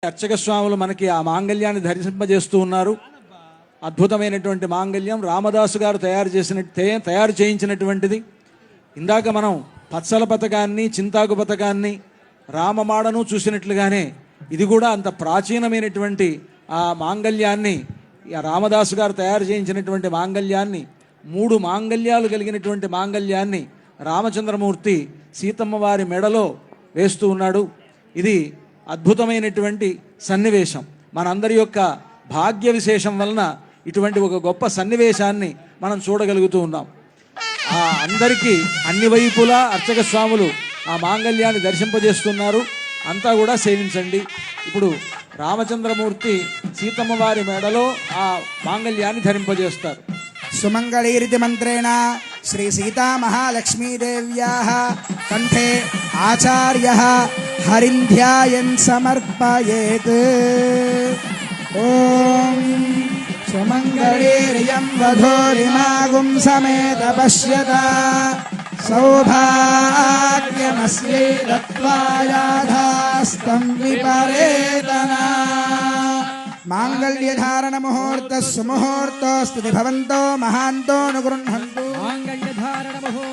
అర్చక స్వాములు మనకి ఆ మాంగళ్యాన్ని ధరింపజేస్తూ ఉన్నారు. అద్భుతమైనటువంటి మాంగళ్యం రామదాసు గారు తయారు చేయించినటువంటిది. ఇందాక మనం పచ్చల పథకాన్ని, చింతాకు పథకాన్ని, రామమాడను చూసినట్లుగానే ఇది కూడా అంత ప్రాచీనమైనటువంటి ఆ మాంగళ్యాన్ని, రామదాసు గారు తయారు చేయించినటువంటి మాంగళ్యాన్ని, 3 మాంగళ్యాలు కలిగినటువంటి మాంగళ్యాన్ని రామచంద్రమూర్తి సీతమ్మ వారి మెడలో వేస్తూ ఉన్నాడు. ఇది అద్భుతమైనటువంటి సన్నివేశం. మనందరి యొక్క భాగ్య విశేషం వలన ఇటువంటి ఒక గొప్ప సన్నివేశాన్ని మనం చూడగలుగుతూ ఉన్నాం. అందరికీ అన్ని వైపులా అర్చక స్వాములు ఆ మాంగళ్యాన్ని దర్శింపజేస్తున్నారు. అంతా కూడా సేవించండి. ఇప్పుడు రామచంద్రమూర్తి సీతమ్మ వారి మెడలో ఆ మాంగళ్యాన్ని ధరింపజేస్తారు. సుమంగళీరితి మంత్రేణ శ్రీ సీతా మహాలక్ష్మీదేవ్యాః కంఠే ఆచార్యః హరింధ్యాయన్ సమర్పయేత్. ఓం సుమంగళీరియం వధూరిమాగుం సమేత పశ్యత సౌభాగ్యమస్యై దత్వాయాధాస్తం విపరేతనా. మాంగళ్యధారణ ముహూర్త సుముహూర్తోస్తు భవంతో మహాంతో అనుగృహంతు.